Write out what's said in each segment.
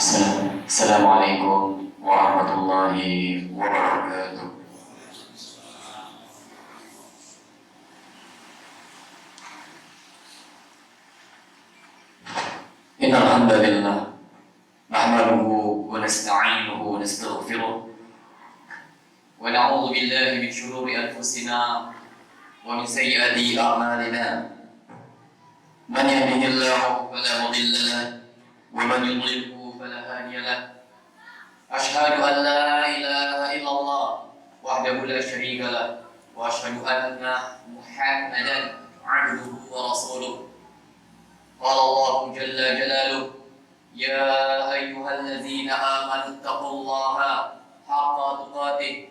Assalamualaikum warahmatullahi wabarakatuh. Innal hamdalillah nahmaduhu wa nasta'inuhu wa nastaghfiruh wa na'udzu billahi min shururi anfusina wa min sayyiati a'malina. Man yahdihillahu fala mudilla lahu wa man yudlilhu fala hadiya lahu. Ashhadu an la ilaha illallah wahdahu la syarika lahu wa ashhadu anna Muhammadan 'abduhu wa rasuluh. Qala Allahu jalla jalaluhu ya ayyuhalladzina amanu taqullaha haqqa tuqatih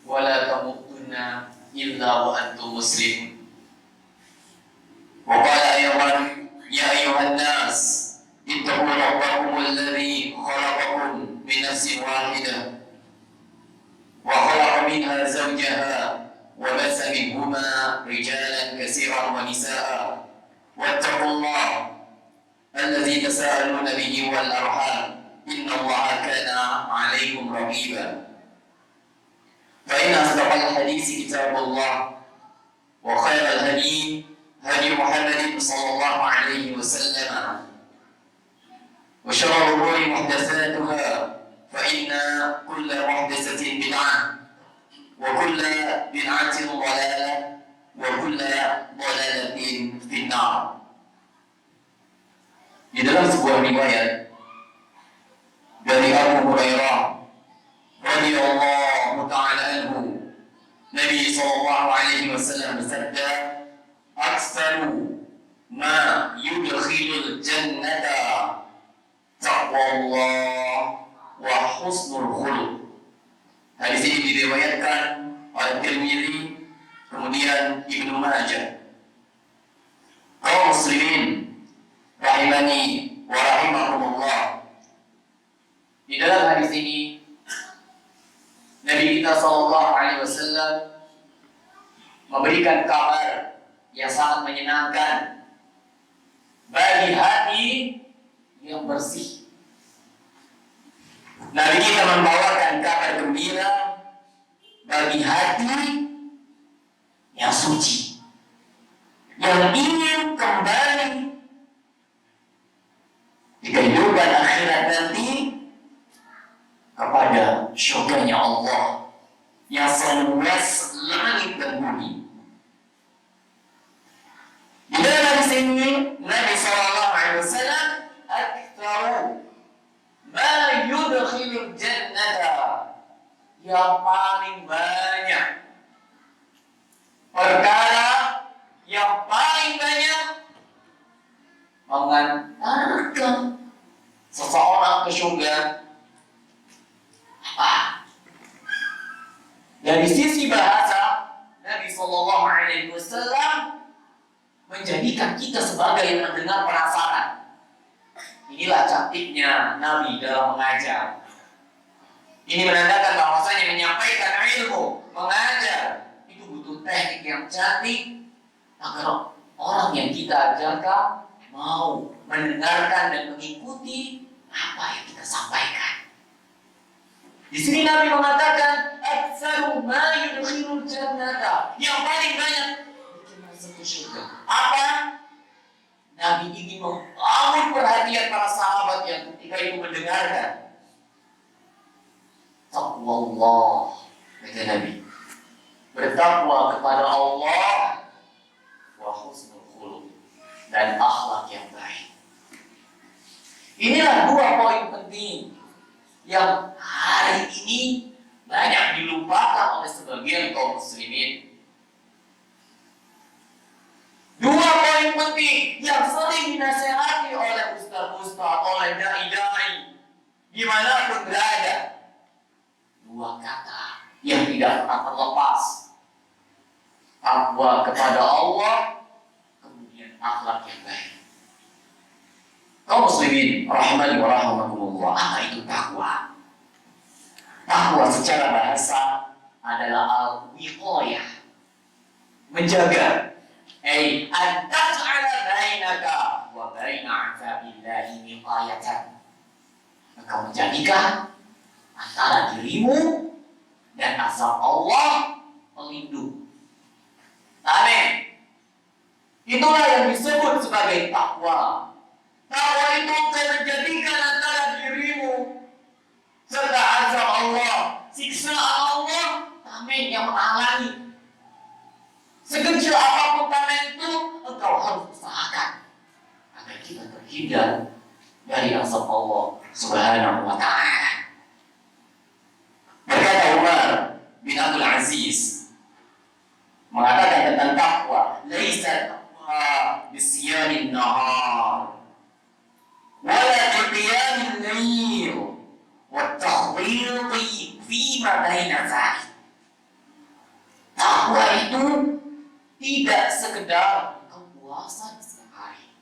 wa la tamutunna illa wa antum muslimun. Wa qala ayatan ya ayyuhan nas ittaqu rabbakum alladzi khalaqakum min nafsin wahidah wa khalaqa minha zawjaha wa bassa minhuma rijalan katsiran wa nisaa'a wattaqullaha alladzi tasaaluna bihi wal arham innallaha kana 'alaykum raqiba. Fa inna asdaqal haditsi kitabullah wa khairal hadi hadi Muhammadin sallallahu alaihi wasallam wa syarrul umuri muhdatsatuha fa inna kulla muhdatsatin bid'ah wa kulla bid'atin dhalalah wa kulla dhalalatin finnar. Di dalam sebuah riwayat dari Abu Hurairah radhiyallahu ta'ala anhu, Nabi sallallahu alaihi wasallam bersabda, "Aktsaru ma yudkhilul jannata taqwallah wa husnul khuluq." Hadis ini diriwayatkan oleh Tirmidzi, kemudian Ibnu Majah. Kaum muslimin rahimani wa rahimakumullah. Di dalam hadis ini Nabi kita sallallahu alaihi wasallam memberikan kabar yang sangat menyenangkan bagi hati yang bersih. Nabi kita membawakan kabar gembira bagi hati yang suci, yang ingin kembali di kehidupan akhirat nanti kepada syurganya Allah yang seluas langit dan bumi. Di dalam hadis ini Nabi sallallahu alaihi wasallam aktsaru ma yudkhilul jannata, yang paling banyak perkara yang paling banyak mengantarkan seseorang ke surga. Apa? Dari sisi bahasa, Nabi sallallahu alaihi wasallam menjadikan kita sebagai pendengar penasaran. Inilah cantiknya Nabi dalam mengajar. Ini menandakan bahwasanya menyampaikan ilmu, mengajar itu butuh teknik yang cantik agar orang yang kita ajarkan mau mendengarkan dan mengikuti apa yang kita sampaikan. Di sini Nabi mengatakan aktsaru ma yudkhilul jannata, yang paling banyak bikin masuk ke surga. Apa? Nabi ingin membangun perhatian para sahabat yang ketika itu mendengarkan. Taqwallah, kata Nabi, bertakwa kepada Allah, wa husnul khuluq, dan akhlak yang baik. Inilah dua poin penting yang hari ini banyak dilupakan oleh sebagian kaum muslimin. Dua poin penting yang sering dinasihati oleh ustaz-ustaz, oleh dai-dai, dimanapun berada. Dua kata yang tidak pernah terlepas: takwa kepada Allah, kemudian akhlak yang baik. Kaum muslimin rahimani wa rahimakumullah, apa itu takwa? Takwa secara bahasa adalah al-wiqayah, menjaga. An taj'ala bainaka wa baina 'adzabillahi wiqayatan. menjadikan antara dirimu dan azab Allah pelindung. Amin. Itulah yang disebut sebagai takwa. Takwa itu akan menjadikan antara dirimu serta azab Allah, siksa Allah, tameng yang menghalangi. Sekecil apapun tameng itu, engkau harus usahakan agar kita terhindar dari azab Allah Subhanahu wa ta'ala. Berkata Umar bin Abdul Aziz mengatakan tentang takwa, laisa taqwa bisyiamin nahar wala biqiyamil lail wa tahdhiri fima baina dzalik. Takwa itu tidak sekedar engkau puasa di siang hari.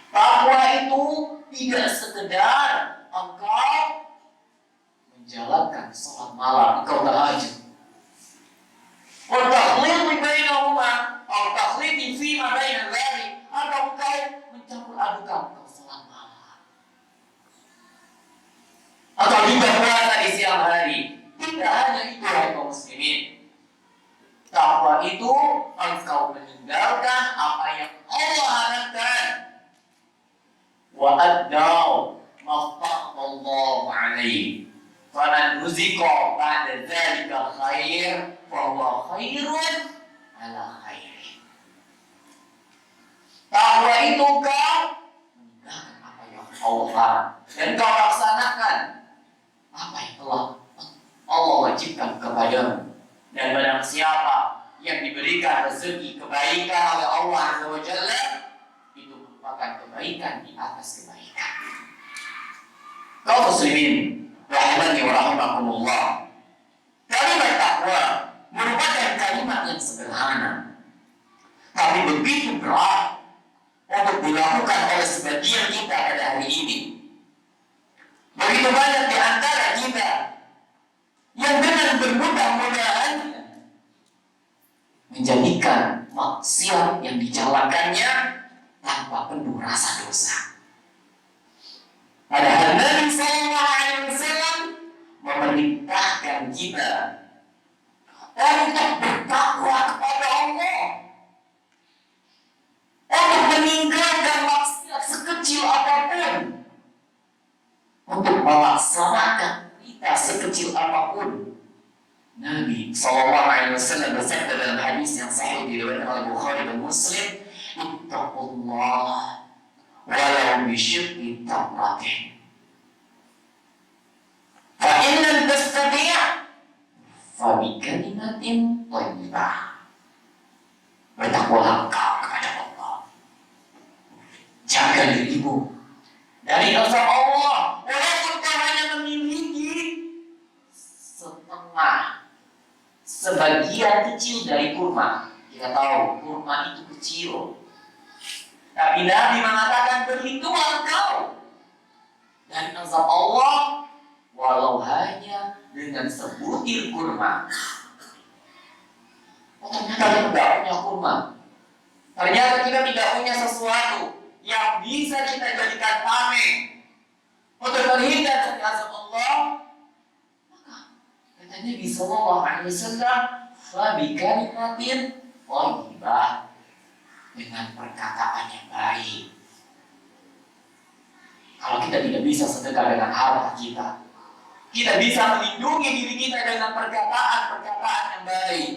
Takwa itu tidak sekedar engkau menjalankan sholat malam, engkau tahajud. Wa-takhliqi bainahuma atau takhliqi fima baina dzalik, atau engkau mencampur adukan engkau sholat malam. Atau juga puasa di siang hari. Tidak hanya itu hai kaum muslimin. Takwa itu engkau meninggalkan apa yang Allah haramkan. Wa addaw mafaqallahu alaihi. Faman nuziqa ba'da dzalika khair fa huwa khairun ala khair. Takwa itu kau meninggalkan apa yang Allah haram dan kau laksanakan apa yang telah Allah wajibkan kepadamu. Dan barang siapa yang diberikan rezeki kebaikan oleh Allah Azza wa Jalla, itu merupakan kebaikan di atas kebaikan. Kaum muslimin rahimani wa rahimakumullah, kalimat takwa merupakan kalimat yang sederhana, tapi begitu berat untuk dilakukan oleh sebagian kita pada hari ini. Begitu banyak di antara kita yang dengan bermudah-mudahan menjadikan maksiat yang dijalankannya tanpa penuh rasa dosa. Padahal Nabi Sallallahu Alaihi Wasallam memerintahkan kita untuk bertakwa kepada Allah, untuk meninggalkan maksiat sekecil apapun, untuk melaksanakan perintah sekecil apapun. Nabi Sallallahu Alaihi Wasallam bersabda dalam hadis yang sahih diriwayatkan oleh Bukhari dan Muslim, "Ittaqullah walau bisyiqqi tamratin. Fa in lam tastati' fa bi kalimatin thayyibah." Bertakwalah engkau kepada Allah. Jaga dirimu dari azab Allah, walaupun kau hanya memiliki sebagian kecil dari kurma. Kita tahu kurma itu kecil, tapi Nabi mengatakan berlindunglah engkau dari azab Allah walau hanya dengan sebutir kurma. Oh, ternyata kita tidak punya kurma. Ternyata kita tidak punya sesuatu yang bisa kita jadikan tameng untuk terhindar dari azab Allah. Kata Nabi Sallallahu Alaihi Wasallam, "Fa bi kalimatin thayyibah," dengan perkataan yang baik. Kalau kita tidak bisa sedekah dengan harta kita, kita bisa melindungi diri kita dengan perkataan-perkataan yang baik.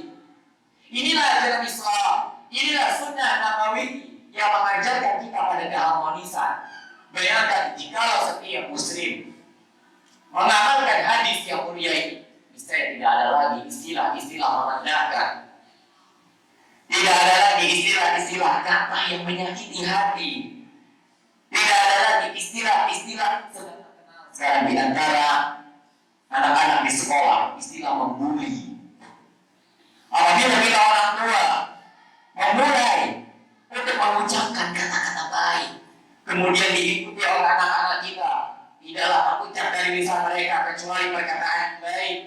Inilah ajaran Islam, inilah sunnah Nabawi yang mengajarkan kita pada keharmonisan. Bayangkan jikalau setiap muslim mengamalkan hadis yang mulia ini, misalnya tidak ada lagi istilah-istilah merendahkan, tidak ada lagi istilah-istilah kata yang menyakiti hati, tidak ada lagi istilah-istilah sekarang di antara anak-anak di sekolah, istilah membuli. Apabila kita orang tua memulai untuk mengucapkan kata-kata baik, kemudian diikuti oleh anak-anak kita, tidaklah terucap dari lisan mereka kecuali perkataan yang baik,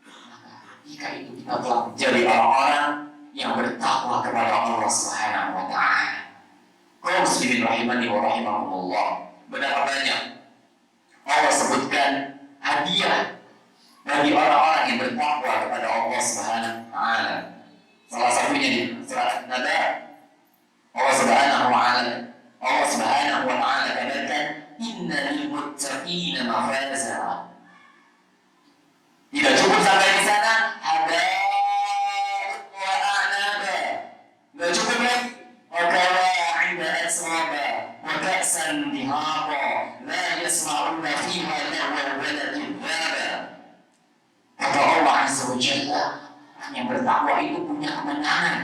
maka jika itu kita telah menjadi orang-orang yang bertakwa kepada Allah Subhanahu wa ta'ala. Kaum muslimin rahimani wa rahimakumullah, betapa banyak muttaqina mafaza. Tidak cukup sampai di sana, hada'iq wa a'naba. Tidak cukup lagi. Wa kawa'iba asraba wa ka'san dihaba la yasma'una fiha lahwa wala kadzaba. Kata Allah Azza wa Jalla, yang bertakwa itu punya kemenangan.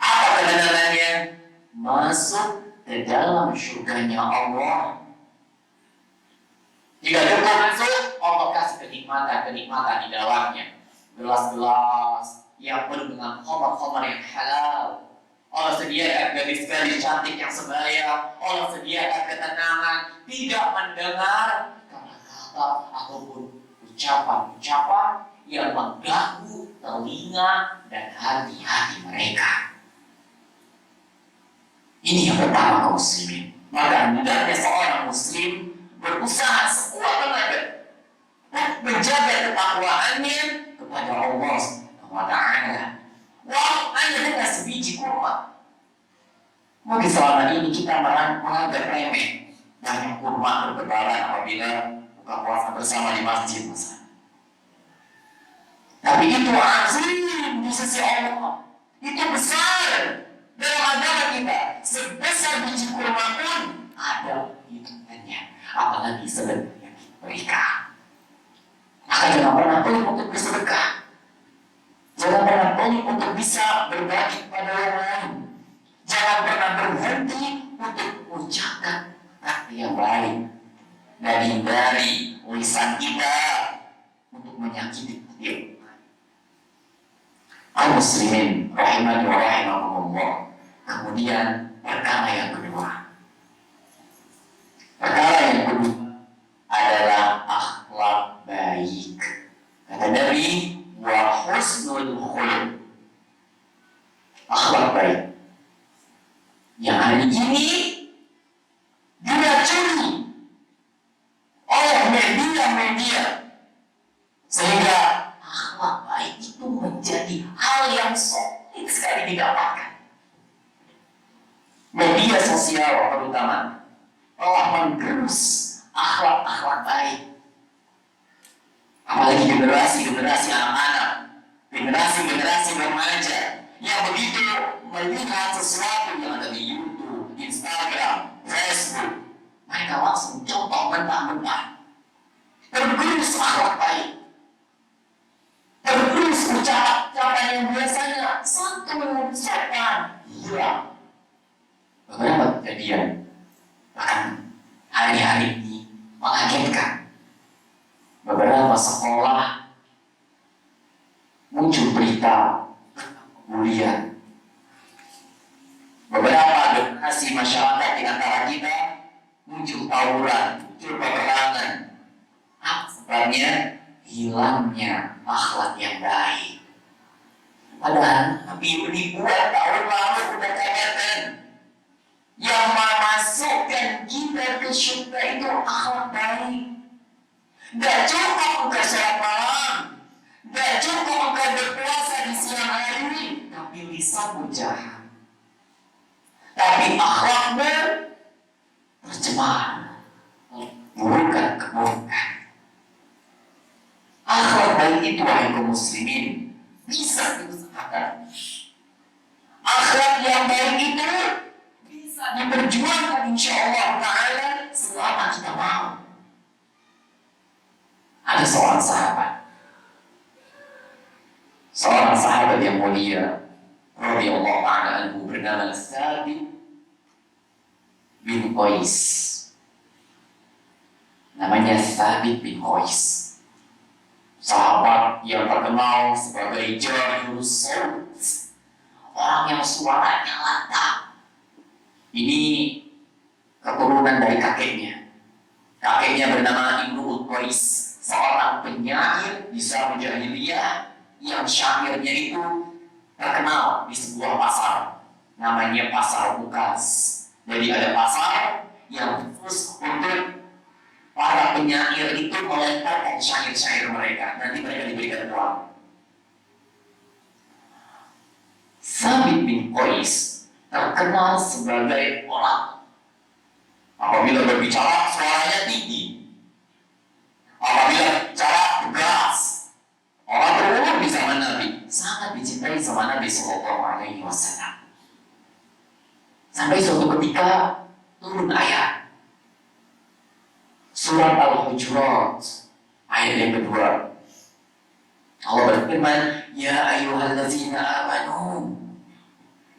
Apa kemenangannya? Masuk ke dalam surganya Allah. Jika cukup masuk, Allah kasih kenikmatan di dalamnya. Gelas-gelas yang penuh dengan khamar-khamar yang halal. Allah sediakan gadis-gadis cantik yang sebaya. Allah sediakan ketenangan, tidak mendengar kata-kata ataupun ucapan-ucapan yang mengganggu telinga dan hati-hati mereka. Ini yang pertama kaum muslimin. Maka hendaknya seorang muslim berusaha sekuat tenaga untuk menjaga ketakwaannya kepada Allah Subhanahu wa Ta'ala. Walau hanya dengan sebiji kurma. Mungkin selama ini kita menganggap remeh banyak kurma bertebaran apabila buka puasa bersama di masjid misalnya. Tapi itu azim di sisi Allah. Itu besar dalam agama kita. Sebesar biji kurma pun ada hitungannya. Apalagi sedekah mereka. Maka jangan pernah pelit untuk bersedekah. Jangan pernah pelit untuk bisa berbagi kepada orang lain. Jangan pernah berhenti untuk mengucapkan kata yang baik dan hindari lisan kita untuk menyakiti hati. Kaum muslimin rahimani wa rahimakumullah. Kemudian perkara yang kedua. Perkara yang kedua adalah akhlak baik. Kata Nabi, wa husnul khuluq. Akhlak baik. Yang hari ini diracuni oleh media-media sehingga akhlak baik itu menjadi hal yang sulit sekali didapatkan. Media sosial terutama telah menggerus akhlak-akhlak baik. Apalagi generasi-generasi anak-anak, generasi-generasi remaja yang begitu melihat sesuatu yang ada di YouTube, Instagram, Facebook, mereka langsung contoh mentah-mentah. Tergerus akhlak baik. Tergerus ucapan yang biasanya santun, sopan, hilang. Beberapa kejadian bahkan hari-hari ini mengagetkan. Beberapa sekolah muncul berita kemudian beberapa generasi masyarakat di antara kita muncul tawuran, muncul peperangan. Apa sebabnya? Hilangnya akhlak yang baik. Padahal Nabi ribuan tahun lalu sudah katakan, yang memasukkan kita ke surga itu akhlak baik. Tidak cukup engkau sholat malam, tidak cukup engkau berpuasa di siang hari, tapi lisanmu jahat. Tapi akhlaknya tercemar, keburukan. Akhlak baik itu wahai kaum muslimin bisa diusahakan. Akhlak yang baik itu bisa diperjuangkan insyaallah ta'ala selama kita mau. Ada seorang sahabat yang mulia radhiyallahu ta'ala anhu bernama Thabit bin Qais. Namanya Thabit bin Qais. Sahabat yang terkenal sebagai Jahirus Saut, orang yang suaranya lantang. Ini keturunan dari kakeknya. Kakeknya bernama Ibnu Qais, seorang penyair di zaman jahiliyah yang syairnya itu terkenal di sebuah pasar. Namanya Pasar Ukaz. Jadi ada pasar yang khusus untuk para penyair itu melemparkan syair-syair mereka. Nanti mereka diberikan uang. Thabit bin Qais terkenal sebagai orang apabila berbicara Surat Al-Hujurat ayat yang kedua. Allah berfirman, ya ayyuhallazina amanu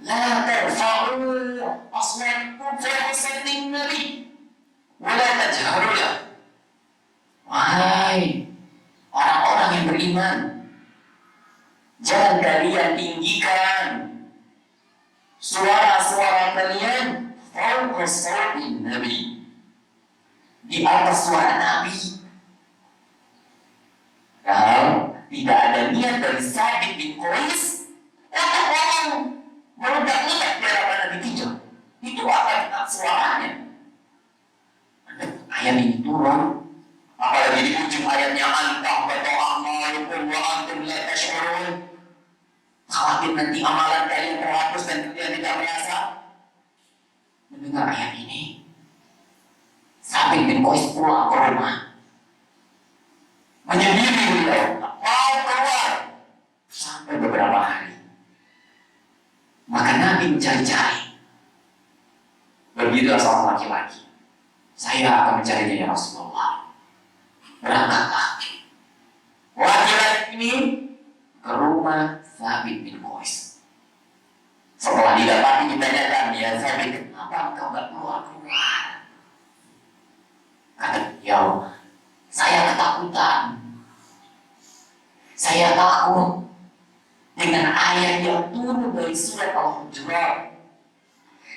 la tarfa'u aswatakum fawqa sawtin nabi wa la tajharu lahu. Wahai orang-orang yang beriman, jangan kalian tinggikan suara-suara kalian fawqa sawtin nabi, di atas suara Nabi. Kalau tidak ada niat dari Sabit bin Qais untuk ngomong meledak-ledak di hadapan Nabi Kijang, itu akan dengan suaranya. Ayat ini turun, apalagi di ujung ayatnya antah bata'amalukum wa antum la tash'urun. Khawatir nanti amalan kalian terhapus dan kalian tidak merasa. Mendengar ayat ini, Sabit bin Qais pulang ke rumah, menyendiri beliau, mau keluar sampai beberapa hari. Maka Nabi mencari-cari. Berbeda seorang laki-laki, saya akan mencarinya ya Rasulullah. Berangkatlah laki-laki ini ke rumah Sabit bin Qais. Setelah didapati ditanyakan, ya Sabit, kenapa engkau gak keluar-keluar? Kata beliau, saya ketakutan. Saya takut dengan ayat yang turun dari surat Al-Hujurat.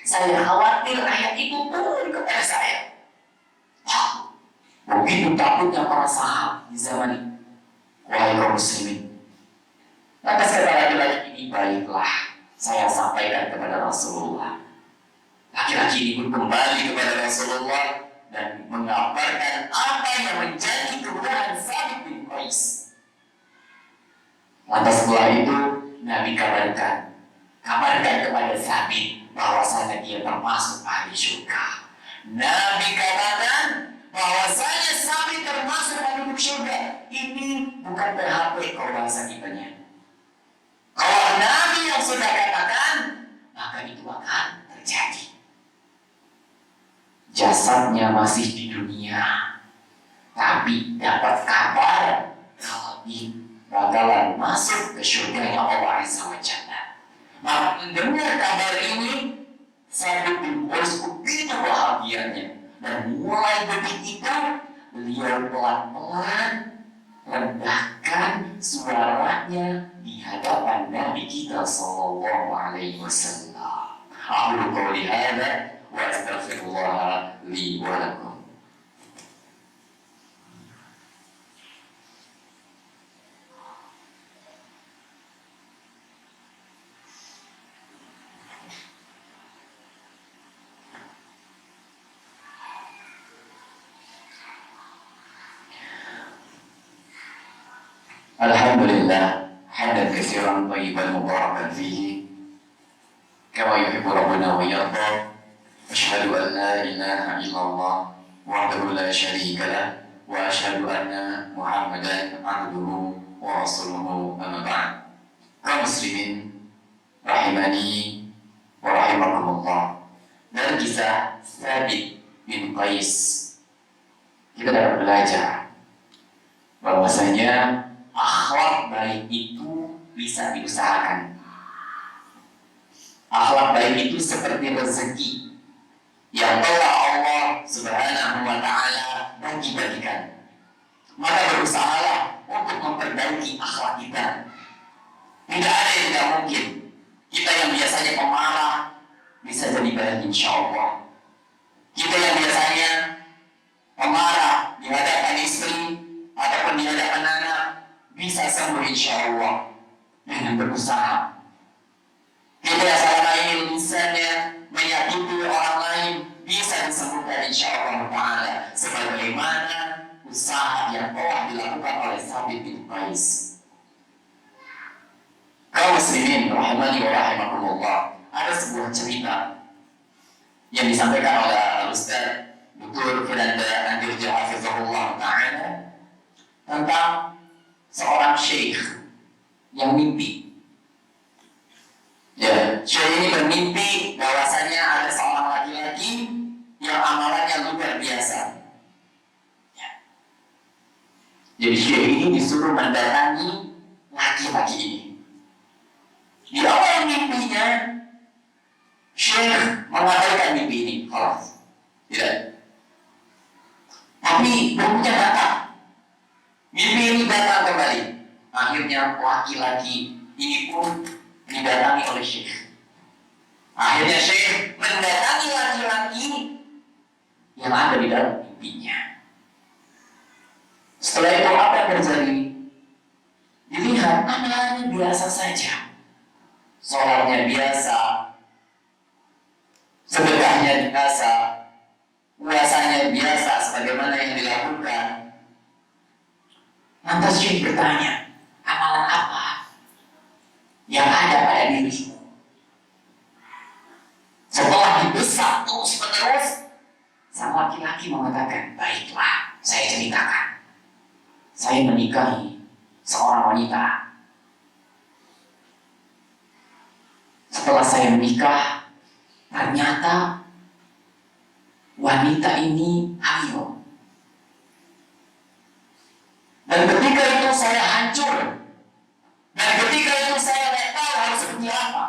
Saya khawatir ayat itu turun kepada saya. Begitu takutnya para sahabat di zaman itu. Wahai kaum muslimin, lantas kata laki-laki ini, baiklah, saya sampaikan kepada Rasulullah. Laki-laki ini pun kembali kepada Rasulullah dan mengabarkan apa yang menjadi kebenaran Sabit bin Qais. Lantas setelah itu Nabi kabarkan kepada Sabit bahwasanya dia termasuk ahli surga. Nabi katakan bahwasanya Sabit termasuk ahli surga. Ini bukan PHP kalau bahasa kitanya. Kalau Nabi yang sudah katakan, maka itu akan terjadi. Jasadnya masih di dunia, tapi dapat kabar kalau dia bakalan masuk ke surganya Allah Azza wa Jalla. Maka mendengar kabar ini, Sabit bin Qais begitu bahagianya, dan mulai detik itu beliau pelan-pelan rendahkan suaranya di hadapan Nabi kita sallallahu alaihi wasallam. Aku qouli hadza wa astaghfirullah li wa lakum. Alhamdulillah, hamdan katsiran thayyiban mubarakan fihi kama yuhibbu rabbuna wa yarda. Asyhadu an la ilaha illallah wahdahu la syarika lah wa asyhadu anna Muhammadan abduhu wa rasuluhu, amma ba'd. Kaum muslimin rahimani wa rahimakumullah. Dari kisah Sabit bin Qais kita dapat belajar bahwasanya akhlak baik itu bisa diusahakan. Akhlak baik itu seperti rezeki yang telah Allah Subhanahu wa Ta'ala bagi-bagikan. Maka berusahalah untuk memperbaiki akhlak kita. Tidak ada yang tidak mungkin. Kita yang biasanya pemarah bisa jadi baik insya Allah. Kita yang biasanya pemarah di hadapan istri ataupun di hadapan anak bisa sembuh insya Allah dengan berusaha. Kita yang selama ini lisannya menyakiti orang lain bisa disembuhkan insya Allah Ta'ala, sebagaimana usaha yang telah dilakukan oleh Sabit bin Qais. Kaum muslimin rahimani wa rahimakumullah, ada sebuah cerita yang disampaikan oleh Al-Ustaz Dr. Firanda Andirja Hafizahullah Ta'ala tentang seorang syekh yang mimpi. Ya, syekh ini bermimpi bahwasanya ada seorang laki-laki yang amalannya luar biasa. Jadi Syekh ini disuruh mendatangi laki-laki ini. Di awal mimpinya, Syekh mengabaikan mimpi ini. Khalas. Tidak. Tapi berikutnya datang. Mimpi ini datang kembali. Akhirnya laki-laki ini pun didatangi oleh Syekh. Akhirnya Syekh mendatangi laki-laki yang ada di dalam mimpinya. Setelah itu apa yang terjadi? Dilihat amalannya biasa saja. Sholatnya biasa, sedekahnya biasa, puasanya biasa sebagaimana yang dilakukan. Lantas Syekh bertanya, amalan apa yang ada pada dirimu? Setelah didesak terus menerus, sang laki-laki mengatakan, baiklah, saya ceritakan. Saya menikahi seorang wanita. Setelah saya menikah, ternyata wanita ini hamil. Dan ketika itu saya hancur. Dan ketika itu saya tidak tahu harus seperti apa.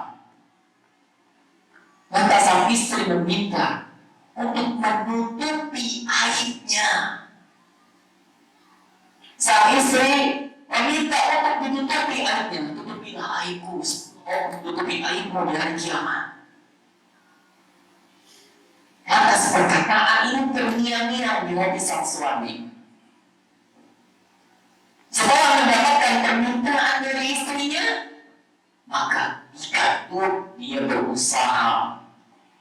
Lantas sang istri meminta untuk menutupi aibnya. Sang istri meminta untuk ditutupi aibnya. Tutupilah aibku, tutupi aibmu di hari kiamat. Lantas perkataan ini terngiang-ngiang di hati sang suami. Setelah mendapatkan permintaan dari istrinya, maka jika dia berusaha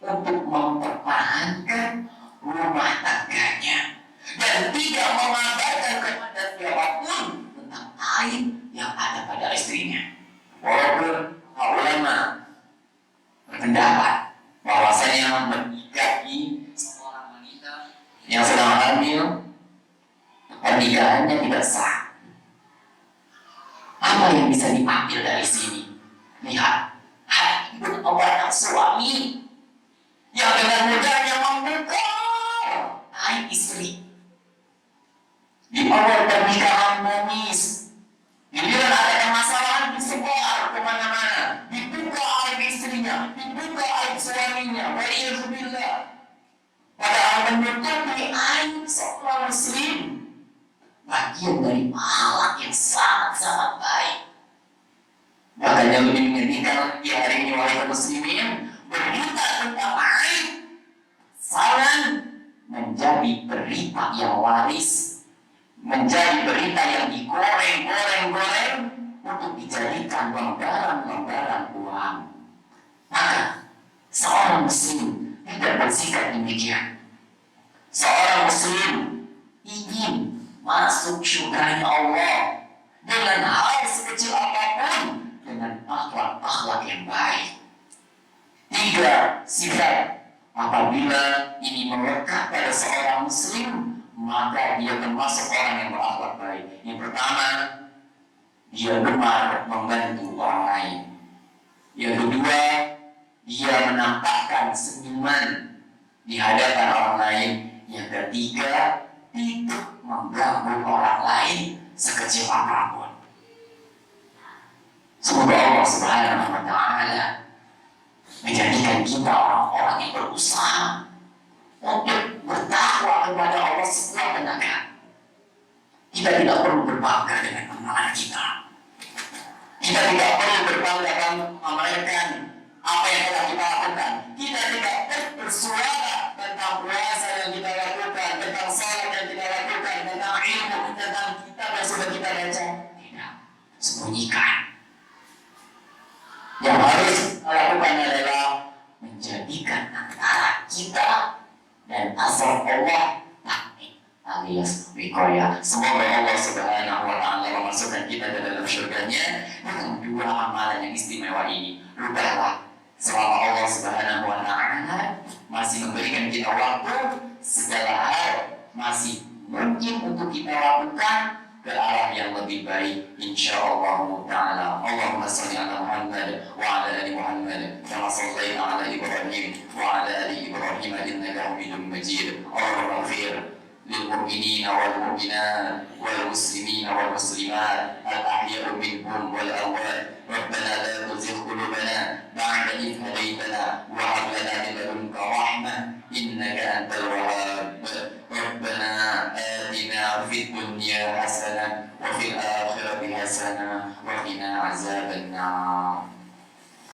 untuk mempertahankan rumah tangganya dan tidak mengabarkan kepada siapapun tentang aib yang ada pada istrinya. Walaupun ulama berpendapat bahwasanya menikahi seorang wanita yang sedang hamil, pernikahannya tidak sah. Apa yang bisa diambil dari sini? Lihat, hati Allah yang suami yang dengan mudahnya membuka aib istri. Di awal pernikahan nangis, giliran ada permasalahan disebar kemana-mana, dibuka aib istrinya, dibuka aib suaminya. Waliyahzubillah. Padahal menutupi aib seorang muslim bagian dari pahala yang sangat-sangat baik. Bahkan yang lebih menyedihkan di hari ini wahai muslimin, berita tentang aib sangat menjadi berita yang laris, menjadi berita yang digoreng-goreng untuk dijadikan lembaran-lembaran uang. Maka seorang muslim tidak bersikap demikian. Seorang muslim ingin masuk syurganya Allah dengan hal sekecil apapun, dengan akhlak-akhlak yang baik. 3 sifat apabila ini melekat pada seorang muslim, maka dia termasuk orang yang berakhlak baik. Yang pertama, dia gemar membantu orang lain. Yang kedua, dia menampakkan senyuman di hadapan orang lain. Yang ketiga, tidak mengganggu orang lain sekecil apapun. Semoga Allah Subhanahu wa Ta'ala menjadikan kita orang-orang yang berusaha untuk bertakwa kepada Allah sekuat tenaga. Kita tidak perlu berbangga dengan amalan kita. Kita tidak perlu berbangga dan memamerkan apa yang telah kita lakukan. Kita tidak perlu bersuara tentang puasa yang kita lakukan, tentang salat yang kita lakukan, tentang ilmu, tentang kitab yang sudah kita baca. Tidak, sembunyikan. Yang harus kita lakukan adalah menjadikan antara kita dan asal Allah taktik alias wikoya. Semoga Allah Subhanahu wa Ta'ala memasukkan kita ke dalam syurganya dengan 2 amalan yang istimewa ini. Rubahlah selama Allah Subhanahu wa Ta'ala masih memberikan kita waktu, segala hal masih mungkin untuk kita lakukan ke arah yang lebih baik, insyaallah ta'ala. Allahumma salli ala Muhammad wa ala ali Muhammad kama shallaita ala Ibrahim wa ala ali Ibrahim innaka Hamidum Majid. Allahumma ighfir للمؤمنين والمؤمنات والمسلمين والمسلمات الأحياء منهم والأموات ربنا لا تزغ قلوبنا بعد إذ هديتنا وهب لنا من لدنك رحمة إنك أنت الوهاب ربنا آتنا في الدنيا حسنة وفي الآخرة حسنة وقنا عذاب النار